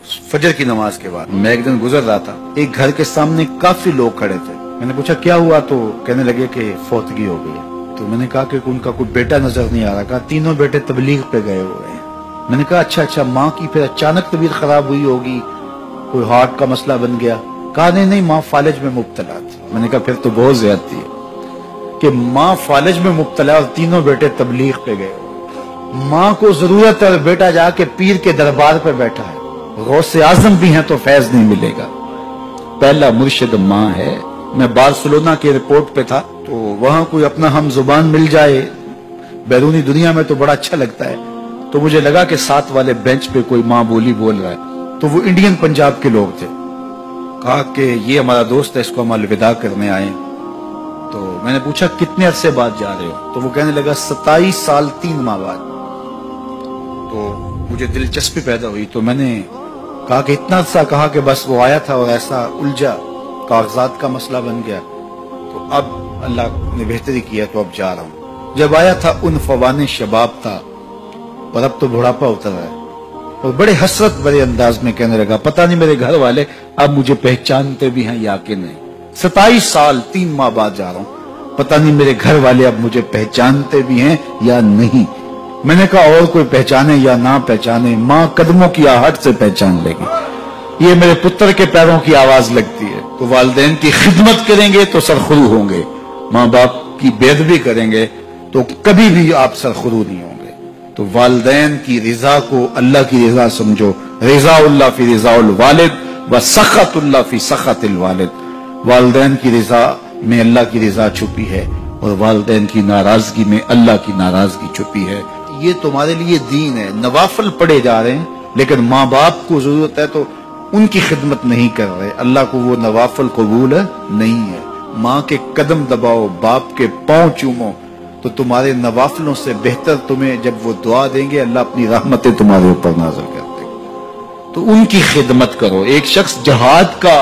फजर की नमाज के बाद मैं एक दिन गुजर रहा था, एक घर के सामने काफी लोग खड़े थे। मैंने पूछा क्या हुआ, तो कहने लगे कि फौतगी हो गई। तो मैंने कहा कि उनका कोई बेटा नजर नहीं आ रहा। कहा तीनों बेटे तबलीग पे गए हुए हैं। मैंने कहा अच्छा, माँ की फिर अचानक तबीयत खराब हुई होगी, कोई हार्ट का मसला बन गया। कहा नहीं, माँ फालिज में मुब्तला थी। मैंने कहा फिर तो बहुत ज्यादती है कि माँ फालिज में मुब्तला और तीनों बेटे तबलीग पे गए। माँ को जरूरत है, बेटा जाके पीर के दरबार पे बैठा है। गौसे आजम भी हैं तो फैज नहीं मिलेगा। पहला मुर्शिद माँ है। मैं बार्सिलोना के एयरपोर्ट पे था, तो वहां कोई अपना हम जुबान मिल जाए बैरूनी दुनिया में तो बड़ा अच्छा लगता है। तो मुझे लगा कि साथ वाले बेंच पे कोई माँ बोली बोल रहा है, तो वो इंडियन पंजाब के लोग थे। कहा कि ये हमारा दोस्त है, इसको हम अलविदा करने आए। तो मैंने पूछा कितने अरसे बाद जा रहे हो? तो वो कहने लगा 27 साल 3 माह बाद। तो मुझे दिलचस्पी पैदा हुई, तो मैंने कहा कि इतना सा? कहा कि बस वो आया था और ऐसा उलझा, कागजात का मसला बन गया, तो अब अल्लाह ने बेहतरी किया तो अब जा रहा हूँ। जब आया था उन फवाने शबाब था और अब तो बुढ़ापा उतर रहा है। और बड़े हसरत भरे अंदाज में कहने लगा पता नहीं मेरे घर वाले अब मुझे पहचानते भी हैं या कि नहीं। 27 साल 3 माह बाद जा रहा हूँ, पता नहीं मेरे घर वाले अब मुझे पहचानते भी हैं या नहीं। मैंने कहा और कोई पहचाने या ना पहचाने, माँ कदमों की आहट से पहचान लेगी। ये मेरे पुत्र के पैरों की आवाज लगती है। तो वालिदैन की खिदमत करेंगे तो सरखुरू होंगे, माँ बाप की बेअदबी करेंगे तो कभी भी आप सरखुरू नहीं होंगे। तो वालिदैन की रिजा को अल्लाह की रिजा समझो। रिजाउल्लाह फी रिजाउल वालिद व सखतुल्लाह फी सखतिल वालिद। वालिदैन की रिजा में अल्लाह की रिजा छुपी है और वालिदैन की नाराजगी में अल्लाह की नाराजगी छुपी है। ये तुम्हारे लिए दीन है। नवाफिल पढ़े जा रहे हैं, लेकिन माँ बाप को जरूरत है तो उनकी खिदमत नहीं कर रहे। अल्लाह को वो नवाफिल कबूल नहीं है। माँ के कदम दबाओ, बाप के पांव चूमो, तो तुम्हारे नवाफिलों से बेहतर तुम्हें जब वो दुआ देंगे, अल्लाह अपनी रहमतें तुम्हारे ऊपर नाज़िल कर देगा। तो उनकी खिदमत करो। एक शख्स जहाद का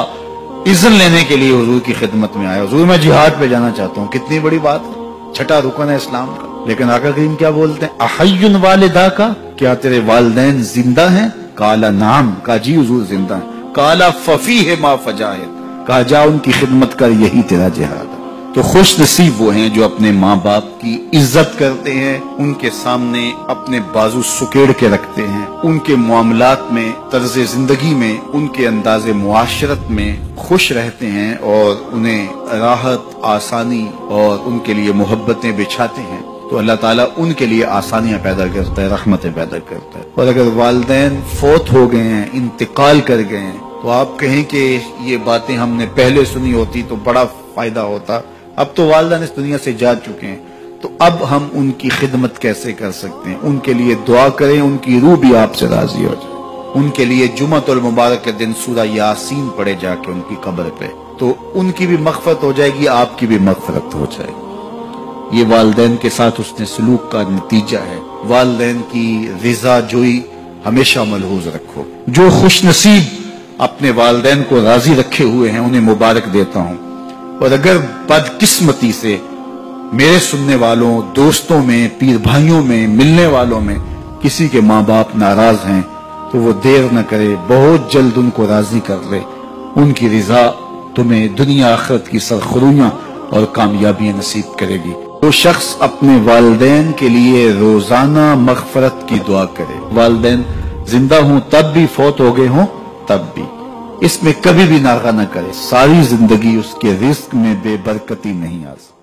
इज़्न लेने के लिए हुजूर की खिदमत में आया, हुजूर मैं जिहाद पे जाना चाहता हूँ। कितनी बड़ी बात है, छठा रुकन है इस्लाम का। लेकिन आका करीम क्या बोलते हैं, अहय्युन वालिदा का, क्या तेरे वालिदैन जिंदा हैं? काला नाम, का जी हुजूर जिंदा है। काला फफी है मा फजाहिद, कहा जा उनकी खिदमत कर, यही तेरा जिहाद है। तो खुश नसीब वो हैं जो अपने माँ बाप की इज्जत करते हैं, उनके सामने अपने बाजू सुकेड़ के रखते हैं, उनके मामलात में, तर्ज जिंदगी में, उनके अंदाजे मुआशरत में खुश रहते हैं और उन्हें राहत, आसानी और उनके लिए मोहब्बतें बिछाते हैं। तो अल्लाह ताला उनके लिए आसानियां पैदा करता है, रहमतें पैदा करता है। और अगर वालिदैन फौत हो गए हैं, इंतकाल कर गए हैं, तो आप कहें कि ये बातें हमने पहले सुनी होती तो बड़ा फायदा होता। अब तो वालिदैन इस दुनिया से जा चुके हैं, तो अब हम उनकी खिदमत कैसे कर सकते हैं? उनके लिए दुआ करें, उनकी रूह भी आपसे राजी हो जाए। उनके लिए जुम्मतुल मुबारक के दिन सूरा यासीन पढ़े जाके उनकी कब्र पे, तो उनकी भी मग़फ़िरत हो जाएगी, आपकी भी मग़फ़िरत हो जाएगी। ये वालिदैन के साथ उसने सलूक का नतीजा है। वालिदैन की रिजा जोई हमेशा मलहूज रखो। जो खुश नसीब अपने वालिदैन को राजी रखे हुए हैं उन्हें मुबारक देता हूँ। और अगर बदकिस्मती से मेरे सुनने वालों, दोस्तों में, पीर भाइयों में, मिलने वालों में किसी के माँ बाप नाराज हैं, तो वो देर न करे, बहुत जल्द उनको राजी कर ले। उनकी रिजा तुम्हें दुनिया आखिरत की सरखुरियां और कामयाबियां नसीब करेगी। तो शख्स अपने वालिदैन के लिए रोजाना मग़फ़िरत की दुआ करे। वालिदैन जिंदा हों तब भी, फौत हो गए हों तब भी, इसमें कभी भी नागा न करे। सारी जिंदगी उसके रिस्क में बेबरकती नहीं आ सकती।